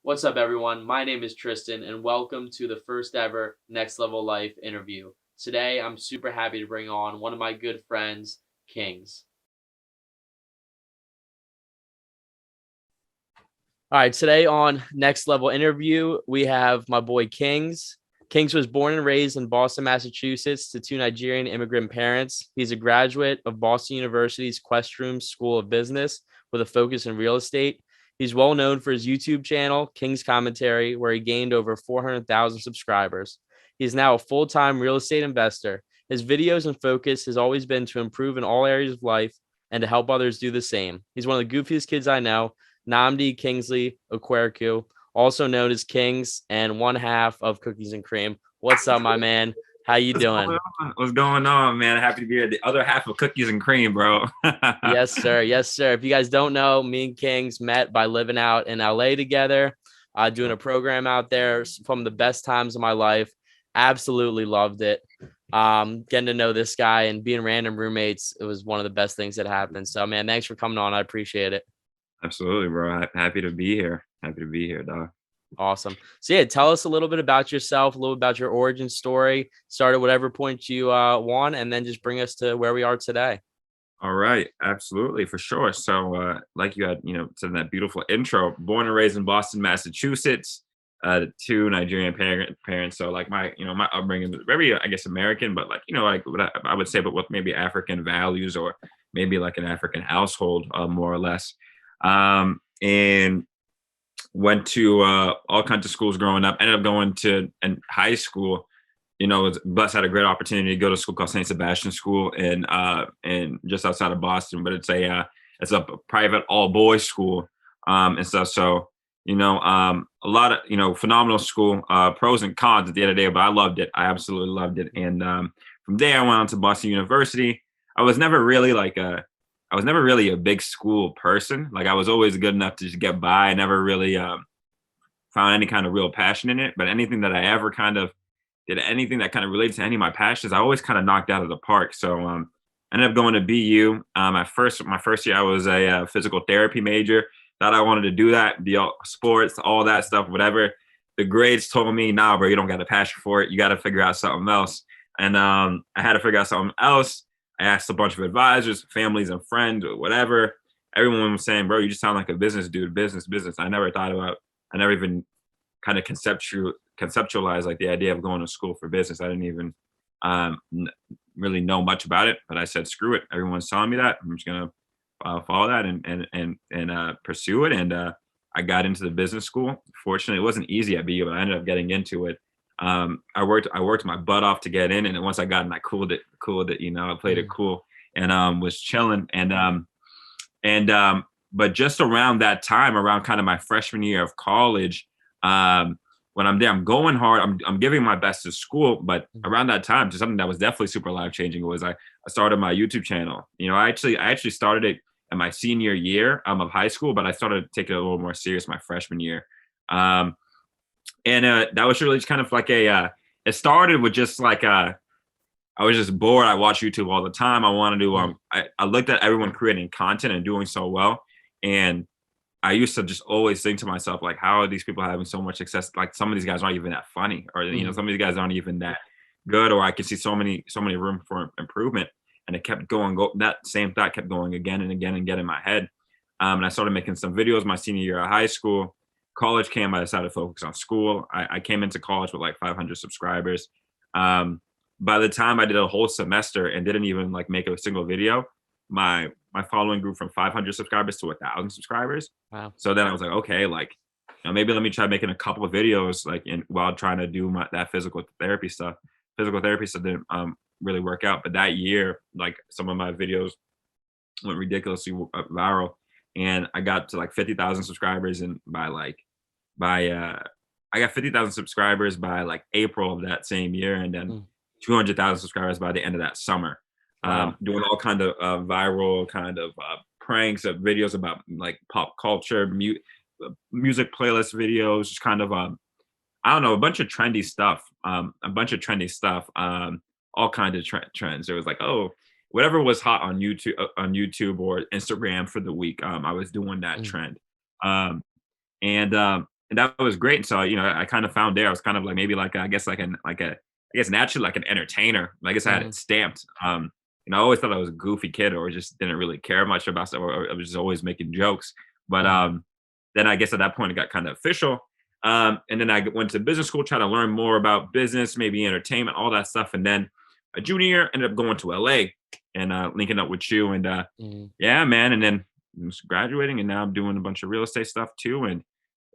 What's up, everyone? My name is Tristan, and welcome to the first ever Next Level Life interview. Today, I'm super happy to bring on one of my good friends, Kings. All right, today on Next Level interview, we have my boy Kings. Kings was born and raised in Boston, Massachusetts to two Nigerian immigrant parents. He's a graduate of Boston University's Questrom School of Business with a focus in real estate. He's well known for his YouTube channel, King's Commentary, where he gained over 400,000 subscribers. He is now a full-time real estate investor. His videos and focus has always been to improve in all areas of life and to help others do the same. He's one of the goofiest kids I know. Namdi Kingsley Okwerku, also known as Kings, and one half of Cookies and Cream. What's up, my man? How you doing? What's going on, man? Happy to be here. The other half of Cookies and Cream, bro. Yes, sir. Yes, sir. If you guys don't know, me and Kings met by living out in LA together, doing a program out there. From the best times of my life. Absolutely loved it. Getting to know this guy and being random roommates, it was one of the best things that happened. So, man, thanks for coming on. I appreciate it. Absolutely, bro. Happy to be here. Happy to be here, dog. Awesome. So yeah, tell us a little bit about yourself, a little about your origin story. Start at whatever point you want, and then just bring us to where we are today. All right, absolutely, for sure. So, like you had, said in that beautiful intro, born and raised in Boston, Massachusetts, two Nigerian parents. So, like my upbringing was very, I guess, American, but like what I would say, but with maybe African values or maybe like an African household, more or less. And went to all kinds of schools growing up. Ended up going to high school. Was blessed, had a great opportunity to go to a school called St. Sebastian School in just outside of Boston. But it's a private all boys school and stuff. So a lot of phenomenal school, pros and cons at the end of the day. But I loved it. I absolutely loved it. And from there, I went on to Boston University. I was never really a big school person. Like I was always good enough to just get by. I never really found any kind of real passion in it. But anything that I ever kind of did, anything that kind of related to any of my passions, I always kind of knocked out of the park. So I ended up going to BU. My first year, I was a physical therapy major. Thought I wanted to do that, be all sports, all that stuff, whatever. The grades told me, nah, bro, you don't got a passion for it. You got to figure out something else. And I had to figure out something else. I asked a bunch of advisors, families and friends, or whatever. Everyone was saying, bro, you just sound like a business dude, business. I never even kind of conceptualized like the idea of going to school for business. I didn't even really know much about it, but I said, screw it. Everyone's telling me that. I'm just going to follow that and pursue it. And I got into the business school. Fortunately, it wasn't easy at BU, but I ended up getting into it. I worked my butt off to get in, and then once I got in, I cooled it. I played it cool and was chilling. But just around that time, around kind of my freshman year of college, when I'm there, I'm going hard. I'm giving my best to school, but around that time, just something that was definitely super life changing was I started my YouTube channel. I actually started it in my senior year of high school, but I started taking it a little more serious my freshman year. And that was really just kind of like it started with just like I was just bored. I watched YouTube all the time. I wanted to, I looked at everyone creating content and doing so well. And I used to just always think to myself, like, how are these people having so much success? Like some of these guys aren't even that funny, or, some of these guys aren't even that good, or I could see so many room for improvement. And it kept that same thought kept going again and again and again in my head. And I started making some videos my senior year of high school. College came, I decided to focus on school. I came into college with like 500 subscribers. By the time I did a whole semester and didn't even like make a single video, my following grew from 500 subscribers to 1,000 subscribers. Wow. So then I was like, okay, like maybe let me try making a couple of videos like while trying to do that physical therapy stuff. Physical therapy stuff didn't really work out, but that year, like some of my videos went ridiculously viral, and I got to like 50,000 subscribers, and I got 50,000 subscribers by like April of that same year, and then 200,000 subscribers by the end of that summer. Wow. Doing all kind of viral kind of pranks of videos about like pop culture, music playlist videos, just kind of I don't know, a bunch of trendy stuff, all kinds of trends. It was like, oh, whatever was hot on YouTube or Instagram for the week, I was doing that trend. And and that was great. And so, I kind of found there, I was kind of like maybe like, I guess naturally like an entertainer. I guess I had Mhm. it stamped. I always thought I was a goofy kid or just didn't really care much about stuff, or I was just always making jokes. But Mhm. then I guess at that point it got kind of official. And then I went to business school, trying to learn more about business, maybe entertainment, all that stuff. And then a junior year, ended up going to LA and linking up with you. And Mhm. yeah, man. And then I was graduating, and now I'm doing a bunch of real estate stuff too. And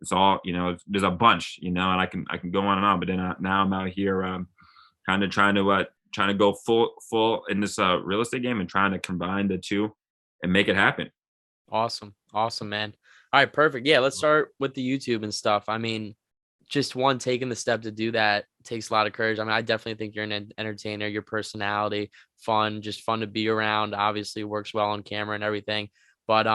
it's all, there's a bunch, and I can go on and on. But then now I'm out here, kind of trying to go full in this real estate game and trying to combine the two and make it happen. Awesome. Awesome, man. All right, perfect. Yeah, let's start with the YouTube and stuff. I mean, just one taking the step to do that takes a lot of courage. I mean, I definitely think you're an entertainer, your personality, fun, just fun to be around. Obviously works well on camera and everything. But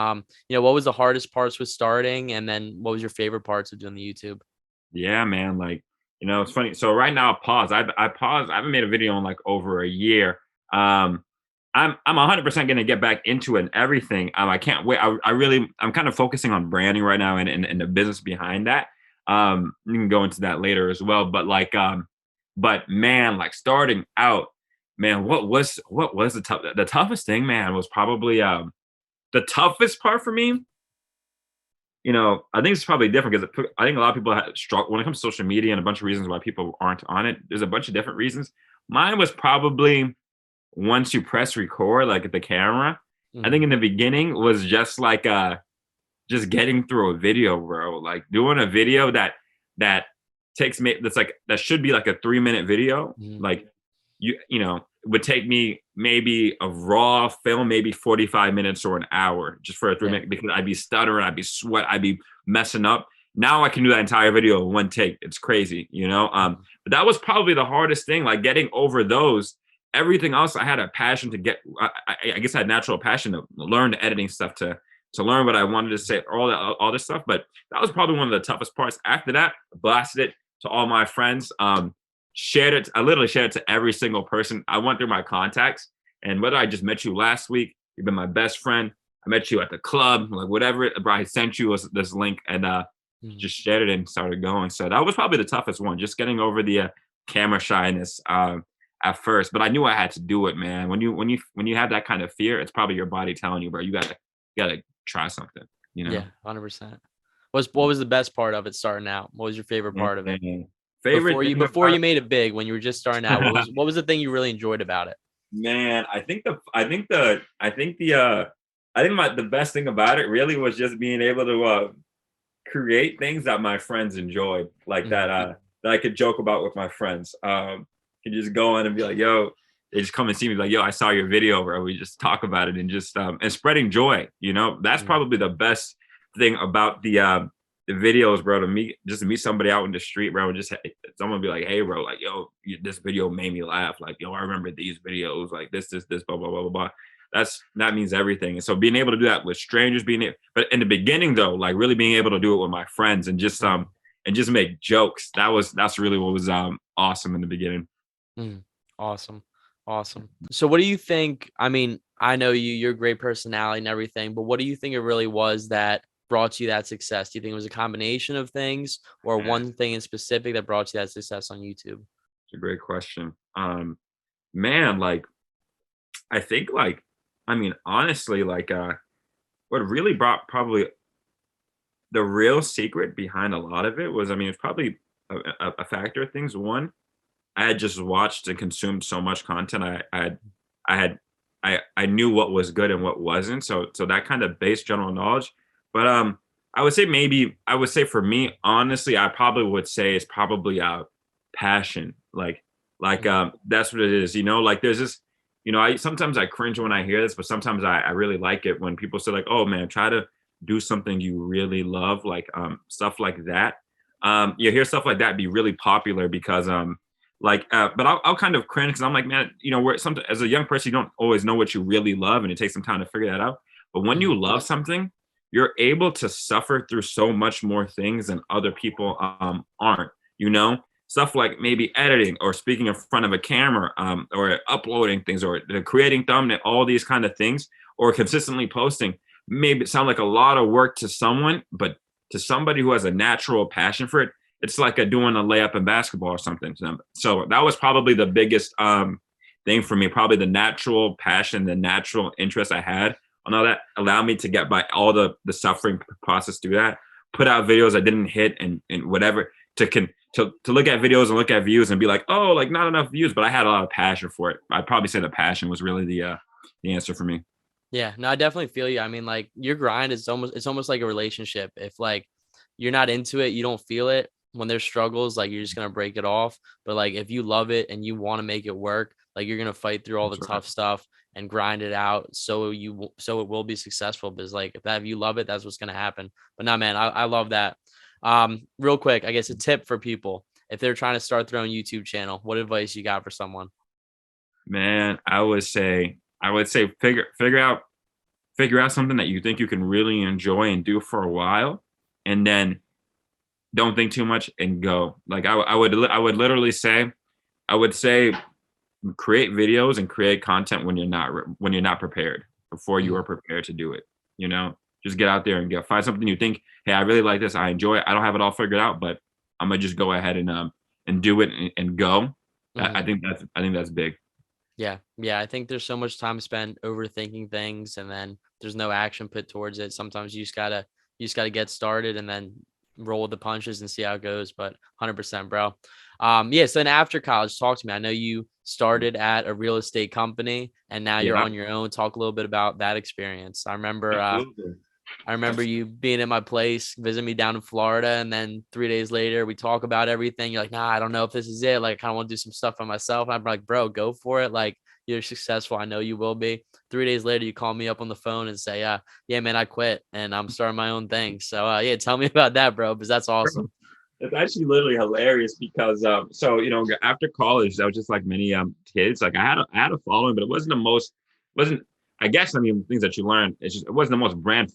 what was the hardest parts with starting, and then what was your favorite parts of doing the YouTube? Yeah, man. Like, it's funny. So right now, pause. I paused. I haven't made a video in like over a year. Um, I'm 100% gonna get back into it and everything. I can't wait. I'm kind of focusing on branding right now, and the business behind that. We can go into that later as well. But like, but man, like starting out, man, what was the toughest thing, man, was probably the toughest part for me. I think it's probably different because I think a lot of people struggle when it comes to social media, and a bunch of reasons why people aren't on it. There's a bunch of different reasons. Mine was probably once you press record, like at the camera. I think Mhm. in the beginning was just like just getting through a video, bro. Like doing a video that takes me that's like that should be like a 3 minute video. Mhm. Like would take me maybe a raw film, maybe 45 minutes or an hour just for a three Yeah. minute because I'd be stuttering, I'd be sweat, I'd be messing up. Now I can do that entire video in one take. It's crazy. Mhm. But that was probably the hardest thing, like getting over those. Everything else, I had a passion to get. I guess I had natural passion to learn the editing stuff, to learn what I wanted to say, all this stuff. But that was probably one of the toughest parts. After that, I blasted it to all my friends. Shared it. I literally shared it to every single person. I went through my contacts, and whether I just met you last week, you've been my best friend. I met you at the club, like whatever. Bro, I sent you this link, and Mhm. just shared it and started going. So that was probably the toughest one, just getting over the camera shyness at first. But I knew I had to do it, man. When you have that kind of fear, it's probably your body telling you, bro, you gotta try something. You know. Yeah, 100%. What was the best part of it starting out? What was your favorite part of it? Man, favorite Before you thing before about you made it big, when you were just starting out, what was the thing you really enjoyed about it? Man, I think the best thing about it really was just being able to create things that my friends enjoyed, like Mhm. that I could joke about with my friends. Could just go in and be like, "Yo," they just come and see me like, "Yo, I saw your video, bro." We just talk about it and just and spreading joy. That's Mhm. probably the best thing about the videos, bro. To meet somebody out in the street, bro, and just someone be like, "Hey, bro, like, yo, this video made me laugh. Like, yo, I remember these videos, like this, blah, blah, blah, blah, blah." That means everything. And so being able to do that with strangers, but in the beginning though, like really being able to do it with my friends Mhm. and just make jokes. That's really what was awesome in the beginning. Mhm. Awesome. Awesome. So what do you think, I mean, I know you're a great personality and everything, but what do you think it really was that brought you that success? Do you think it was a combination of things, or Yeah, one thing in specific that brought you that success on YouTube? it's a great question. Man, like I think like I mean honestly, like what really brought probably the real secret behind a lot of it was, I mean, it's probably a factor of things. One, I had just watched and consumed so much content. I had, I knew what was good and what wasn't. So that kind of base general knowledge. But I would say for me, honestly, I probably would say it's probably passion. Like Mhm. that's what it is. Like there's this. I sometimes I cringe when I hear this, but sometimes I really like it when people say like, "Oh man, try to do something you really love," like stuff like that. You hear stuff like that be really popular because but I'll kind of cringe because I'm like, man, where some as a young person, you don't always know what you really love, and it takes some time to figure that out. But when you Mhm. love something, you're able to suffer through so much more things than other people aren't. Stuff like maybe editing or speaking in front of a camera, or uploading things or creating thumbnail, all these kind of things, or consistently posting. Maybe it sound like a lot of work to someone, but to somebody who has a natural passion for it, it's like doing a layup in basketball or something to them. So that was probably the biggest thing for me, probably the natural passion, the natural interest I had on all that allowed me to get by all the suffering process through that, put out videos I didn't hit and whatever to look at videos and look at views and be like, oh, like not enough views, but I had a lot of passion for it. I'd probably say the passion was really the answer for me. Yeah, no, I definitely feel you. I mean, like your grind is almost like a relationship. If like you're not into it, you don't feel it. When there's struggles, like you're just gonna break it off. But like if you love it and you want to make it work, like you're gonna fight through all the That's right. tough stuff and grind it out. So it will be successful. Because like if you love it, that's what's gonna happen. But no, man, I love that. Real quick, I guess a tip for people if they're trying to start their own YouTube channel, what advice you got for someone? Man, I would say figure out something that you think you can really enjoy and do for a while, and then don't think too much and go. Like I would literally say, I would say create videos and create content when you're not prepared, before you Mm, are prepared to do it. You know, just get out there and find something you think, hey, I really like this, I enjoy it. I don't have it all figured out, but I'm gonna just go ahead and do it and go. I mhm. think that's big. Yeah. Yeah. I think there's so much time spent overthinking things and then there's no action put towards it. Sometimes you just gotta get started and then roll with the punches and see how it goes. But 100%, bro. Yeah. So then after college, talk to me. I know you started at a real estate company and now you're Yeah, on your own. Talk a little bit about that experience. absolutely. I remember you being at my place, visiting me down in Florida, and then 3 days later, we talk about everything. You're like, nah, I don't know if this is it. Like, I kind of want to do some stuff by myself. And I'm like, bro, go for it. Like, you're successful. I know you will be. 3 days later, you call me up on the phone and say, yeah, man, I quit and I'm starting my own thing. So, yeah, tell me about that, bro, because that's awesome. It's actually literally hilarious because so after college I was just like many kids, like I had a following, but it wasn't the most wasn't I guess, I mean, things that you learn, it's just it wasn't the most brand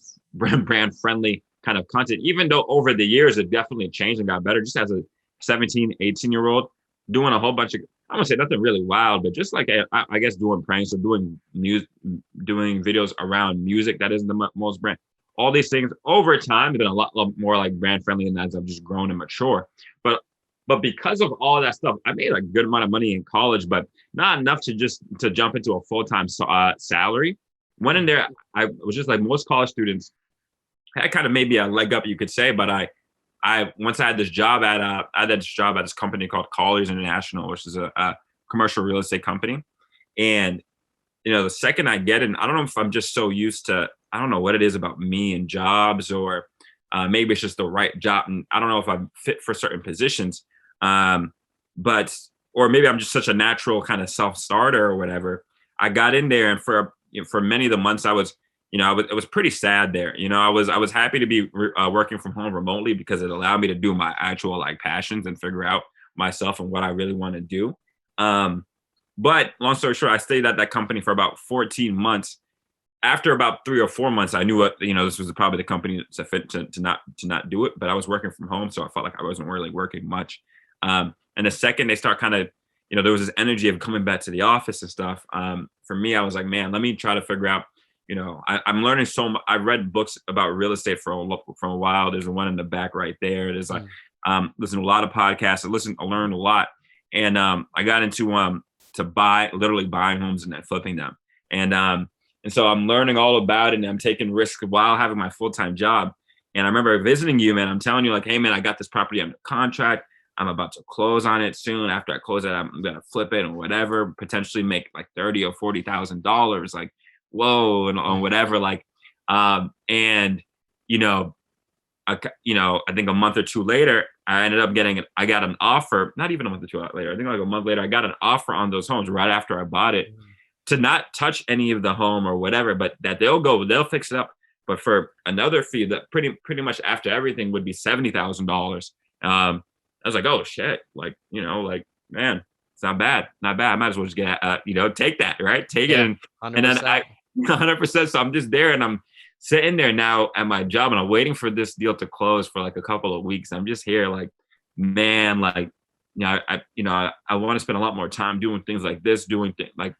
friendly kind of content, even though over the years it definitely changed and got better. Just as a 17, 18-year-old doing a whole bunch of, I don't say nothing really wild, but just like I guess doing pranks or doing music, doing videos around music that isn't the most brand, all these things over time have been a lot more like brand friendly, and as I've just grown and mature. But because of all that stuff, I made a good amount of money in college, but not enough to jump into a full-time salary. Went in there, I was just like most college students. I kind of maybe a leg up, you could say, but I once I had this job at this company called Colliers International, which is a commercial real estate company. And the second I get in, I don't know if I'm just so used to, I don't know what it is about me and jobs, or maybe it's just the right job. And I don't know if I'm fit for certain positions. Um, but, or maybe I'm just such a natural kind of self starter or whatever. I got in there, and for many of the months it was pretty sad there. I was happy to be working from home remotely because it allowed me to do my actual like passions and figure out myself and what I really want to do. Um, but long story short, I stayed at that company for about 14 months. After about 3 or 4 months, I knew this was probably the company to fit to not do it. But I was working from home, so I felt like I wasn't really working much. And the second they start kind of, there was this energy of coming back to the office and stuff. For me, I was like, man, let me try to figure out. I'm learning so much. I read books about real estate for a while. There's one in the back right there. There's like, Mm, listen to a lot of podcasts. I learned a lot, and I got into to literally buying homes and then flipping them. And so I'm learning all about it, and I'm taking risks while having my full-time job. And I remember visiting you, man. I'm telling you, like, hey, man, I got this property under contract. I'm about to close on it soon. After I close it, I'm gonna flip it or whatever, potentially make like $30,000 or $40,000. Like, whoa, and mm, whatever. Like, and you know, I think a month or two later, I got an offer. Not even a month or two later. I think like a month later, I got an offer on those homes right after I bought it, mm. to not touch any of the home or whatever, but that they'll fix it up. But for another fee that pretty much after everything would be $70,000. I was like, oh shit, like, like, man, it's not bad, not bad. I might as well just take that, right? Take it, Yeah, and then I 100%. 100%. So I'm just there, and I'm sitting there now at my job, and I'm waiting for this deal to close for like a couple of weeks. I'm just here, like, man, like, I want to spend a lot more time doing things like this, doing things like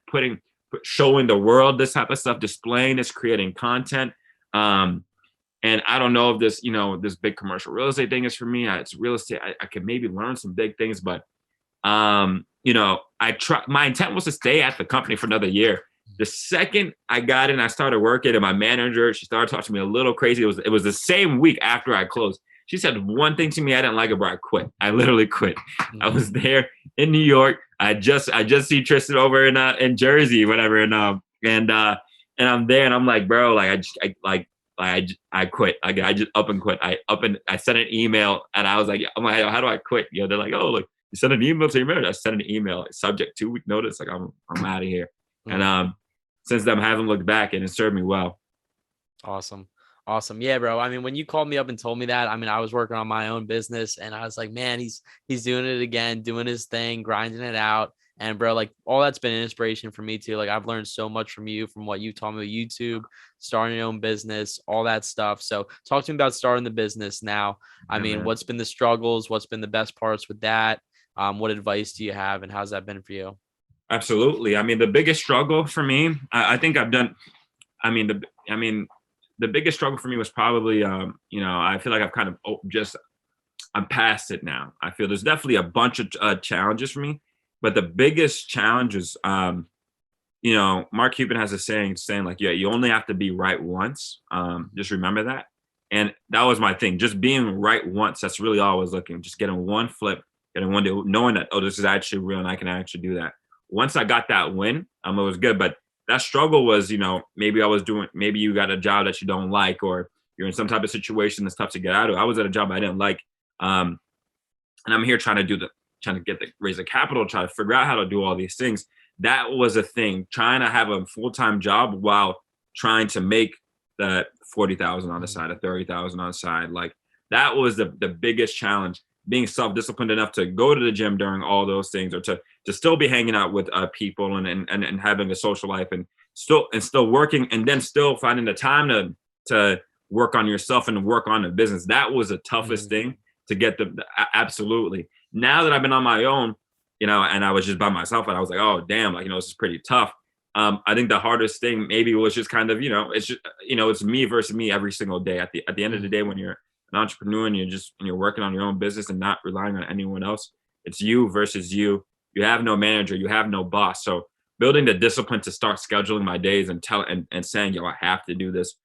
showing the world this type of stuff, displaying this, creating content. Um, And I don't know if this, this big commercial real estate thing is for me. It's real estate. I could maybe learn some big things, but my intent was to stay at the company for another year. The second I got in, I started working, and my manager, she started talking to me a little crazy. It was the same week after I closed. She said one thing to me I didn't like it, bro. I quit. I literally quit. I was there in New York. I just see Tristan over in Jersey, whatever, and I'm there, and I'm like, bro, like I quit. I just up and quit. I sent an email, and I was like, I'm like, how do I quit? They're like, oh, look, you sent an email to your manager. I sent an email, subject 2-week notice. Like I'm out of here. And since then, I haven't looked back, and it served me well. Awesome. Awesome. Yeah, bro. I mean, when you called me up and told me that, I mean, I was working on my own business, and I was like, man, he's doing it again, doing his thing, grinding it out. And bro, like all that's been an inspiration for me too. Like I've learned so much from you, from what you taught me with YouTube, starting your own business, all that stuff. So talk to me about starting the business now. I mean, Man. what's been the struggles? What's been the best parts with that? What advice do you have, and how's that been for you? Absolutely. I mean, the biggest struggle for me, I think I've done. The biggest struggle for me was probably, I feel like I've kind of I'm past it now. I feel there's definitely a bunch of challenges for me, but the biggest challenge is, Mark Cuban has a saying like, yeah, you only have to be right once. Just remember that. And that was my thing. Just being right once. That's really all I was looking. Just getting one flip, getting one day, knowing that, oh, this is actually real and I can actually do that. Once I got that win, it was good. But that struggle was, maybe you got a job that you don't like, or you're in some type of situation that's tough to get out of. I was at a job I didn't like. And I'm here trying to raise the capital, try to figure out how to do all these things. That was a thing, trying to have a full-time job while trying to make that 40,000 on the side, or 30,000 on the side. Like that was the biggest challenge, being self-disciplined enough to go to the gym during all those things, or to still be hanging out with people and having a social life, and still working, and then still finding the time to work on yourself and work on the business. That was the toughest thing to get absolutely. Now that I've been on my own, and I was just by myself, and I was like, oh damn, like, this is pretty tough. I think the hardest thing maybe was just kind of, it's just, it's me versus me every single day. At the end of the day, when you're an entrepreneur and you're working on your own business and not relying on anyone else, it's you versus you. You have no manager, you have no boss. So building the discipline to start scheduling my days and saying, yo, I have to do this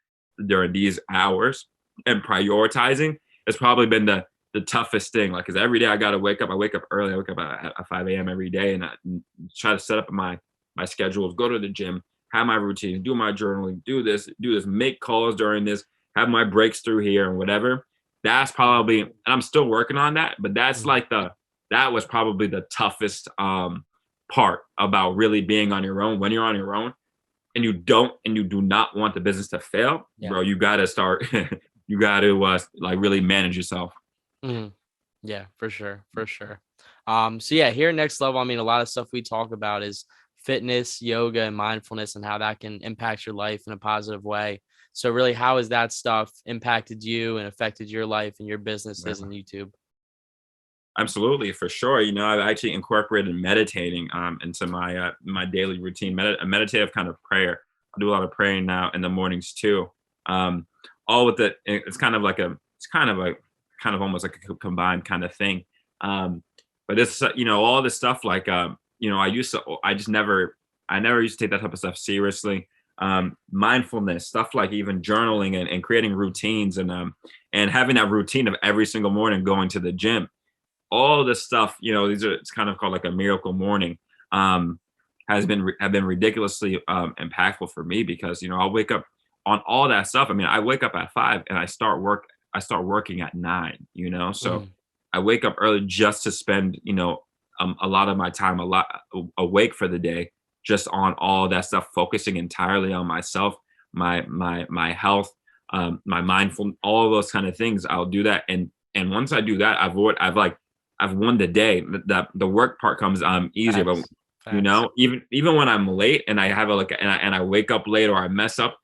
during these hours, and prioritizing has probably been the toughest thing. Like, because every day I got to wake up. I wake up early. I wake up at 5 a.m. every day, and I try to set up my schedules, go to the gym, have my routine, do my journaling, do this, make calls during this, have my breaks through here and whatever. That's probably, and I'm still working on that, but that's that was probably the toughest part about really being on your own. When you're on your own and you do not want the business to fail, bro, you got to start, you got to really manage yourself. Yeah, for sure. So yeah, here at NexLevel, I mean, a lot of stuff we talk about is fitness, yoga, and mindfulness, and how that can impact your life in a positive way. So really, how has that stuff impacted you and affected your life and your businesses and YouTube? Absolutely, for sure. I've actually incorporated meditating into my daily routine, a meditative kind of prayer. I do a lot of praying now in the mornings too. All with it, it's kind of almost like a combined kind of thing. But it's all this stuff like I never used to take that type of stuff seriously. Mindfulness stuff, like even journaling and creating routines, and having that routine of every single morning going to the gym. All this stuff, it's kind of called like a miracle morning, have been ridiculously impactful for me, because I'll wake up on all that stuff. I mean, I wake up at 5 and I start working at 9, so I wake up early just to spend a lot of my time awake for the day, just on all that stuff, focusing entirely on myself, my health, my mindful, all of those kind of things. I'll do that, and once I do that, I've won the day. The work part comes easier. Facts. But even when I'm late and I have and I wake up late, or I mess up,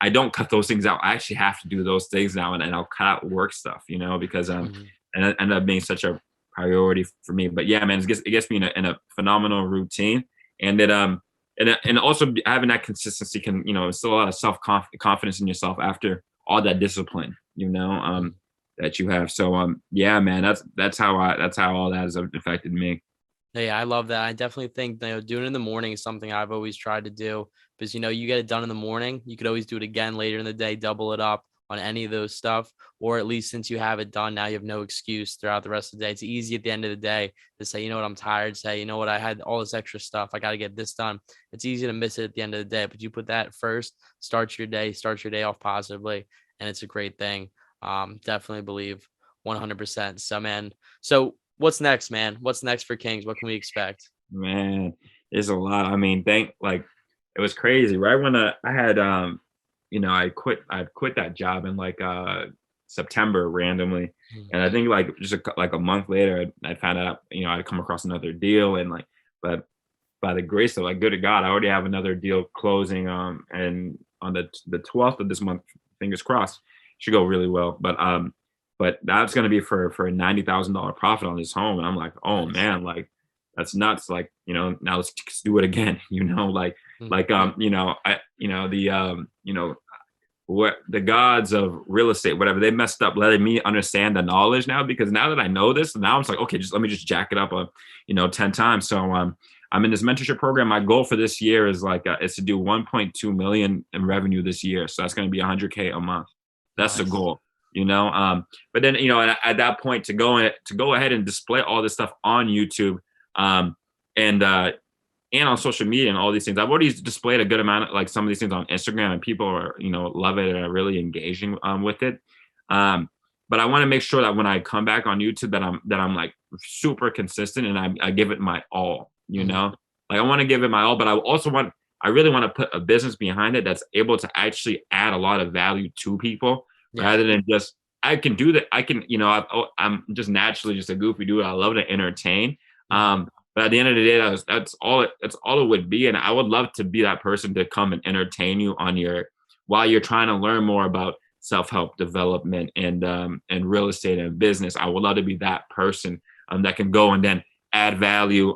I don't cut those things out. I actually have to do those things now, and I'll cut out work stuff, because and it ended up being such a priority for me. But yeah, man, it gets me in a phenomenal routine, and it and also having that consistency can instill a lot of confidence in yourself after all that discipline, that you have. So yeah, man, that's how all that has affected me. Yeah, I love that. I definitely think, doing it in the morning is something I've always tried to do because, you get it done in the morning. You could always do it again later in the day, double it up on any of those stuff. Or at least since you have it done, now you have no excuse throughout the rest of the day. It's easy at the end of the day to say, you know what, I'm tired. Say, you know what, I had all this extra stuff. I got to get this done. It's easy to miss it at the end of the day, but you put that first, start your day off positively. And it's a great thing. Definitely believe 100%. So, man, so what's next, man? What's next for Kings? What can we expect? Man, there's a lot. I mean, it was crazy. Right when I had I quit that job in like September randomly. And I think like just like a month later, I found out, I'd come across another deal, and like, but by the grace of like good to God, I already have another deal closing. And on the 12th of this month, fingers crossed, should go really well. But that's going to be for a $90,000 profit on this home. And I'm like, oh Nice. man, like that's nuts. Like, now let's just do it again, what the gods of real estate, whatever, they messed up letting me understand the knowledge now, because now that I know this, now I'm like, okay, just let me just jack it up 10 times. So I'm in this mentorship program. My goal for this year is is to do 1.2 million in revenue this year. So that's going to be 100K a month. That's the Nice. goal. But then at that point, to go ahead and display all this stuff on YouTube, and on social media and all these things. I've already displayed a good amount of like some of these things on Instagram, and people are love it and are really engaging with it. But I want to make sure that when I come back on YouTube, that I'm like super consistent, and I give it my all. Like I want to give it my all, but I really want to put a business behind it that's able to actually add a lot of value to people, rather than just, I can do that. I can, I'm just naturally just a goofy dude. I love to entertain. But at the end of the day, that's all it would be. And I would love to be that person to come and entertain you while you're trying to learn more about self-help development and real estate and business. I would love to be that person that can go and then add value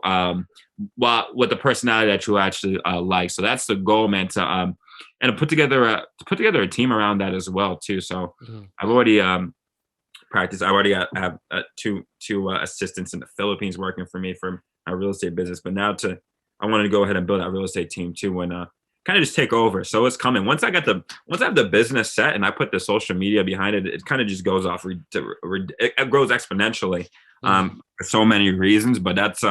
with the personality that you actually like. So that's the goal, man. And to put together a team around that as well too. So I've already practiced. I already have two assistants in the Philippines working for me for my real estate business. But now I wanted to go ahead and build that real estate team too, and kind of just take over. So it's coming. Once I have the business set and I put the social media behind it, it kind of just goes off. It grows exponentially for so many reasons. But that's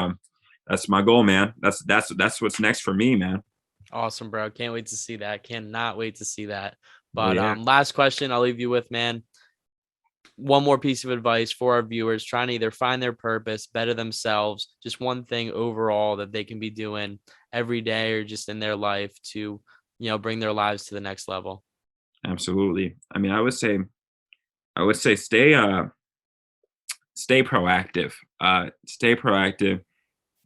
my goal, man. That's what's next for me, man. Awesome, bro. Can't wait to see that. Cannot wait to see that. But Yeah. last question I'll leave you with, man. One more piece of advice for our viewers trying to either find their purpose, better themselves, just one thing overall that they can be doing every day or just in their life to, bring their lives to the next level. Absolutely. I mean, I would say stay proactive. Stay proactive.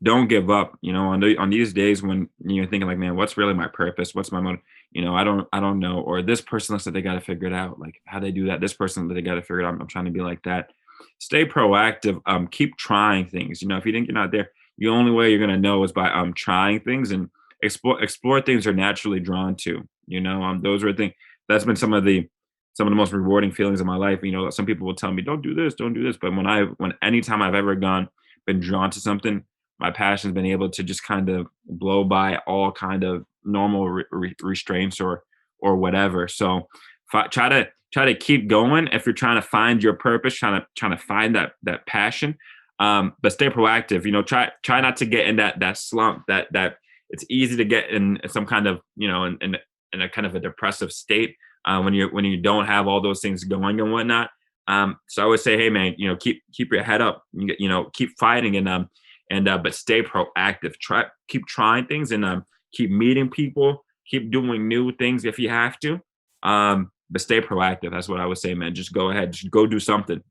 Don't give up. On these days when you're thinking like, man, what's really my purpose? What's my motive? I don't know. Or this person looks like they got to figure it out. Like how they do that. This person they got to figure it out. I'm trying to be like that. Stay proactive. Keep trying things. If you think you're not there, the only way you're gonna know is by trying things, and explore things you're naturally drawn to. Those are things. That's been some of the most rewarding feelings of my life. Some people will tell me, don't do this, but anytime I've ever been drawn to something, my passion's been able to just kind of blow by all kind of normal restraints or whatever. So try to keep going if you're trying to find your purpose, trying to find that passion. But stay proactive. Try not to get in that slump that it's easy to get in some kind of in a kind of a depressive state when you don't have all those things going and whatnot. So I would say, hey man, keep your head up. Keep fighting but stay proactive. Keep trying things and keep meeting people. Keep doing new things if you have to. But stay proactive. That's what I would say, man. Just go ahead. Just go do something.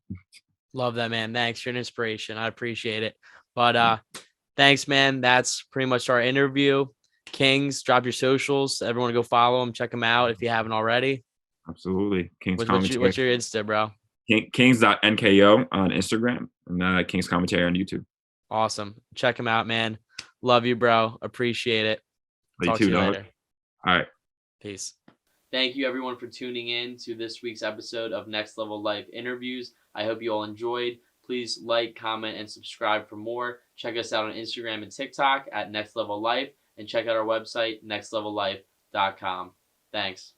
Love that, man. Thanks. You're an inspiration. I appreciate it. But thanks, man. That's pretty much our interview. Kings, drop your socials. Everyone go follow them. Check them out if you haven't already. Absolutely. Kings What's Commentary. your Insta, bro? Kings.nko on Instagram and Kings Commentary on YouTube. Awesome. Check him out, man. Love you, bro. Appreciate it. You Talk too, to you dog. later. All right. Peace. Thank you everyone for tuning in to this week's episode of Next Level Life Interviews. I hope you all enjoyed. Please like, comment, and subscribe for more. Check us out on Instagram and TikTok at Next Level Life, and check out our website, nextlevellife.com. Thanks.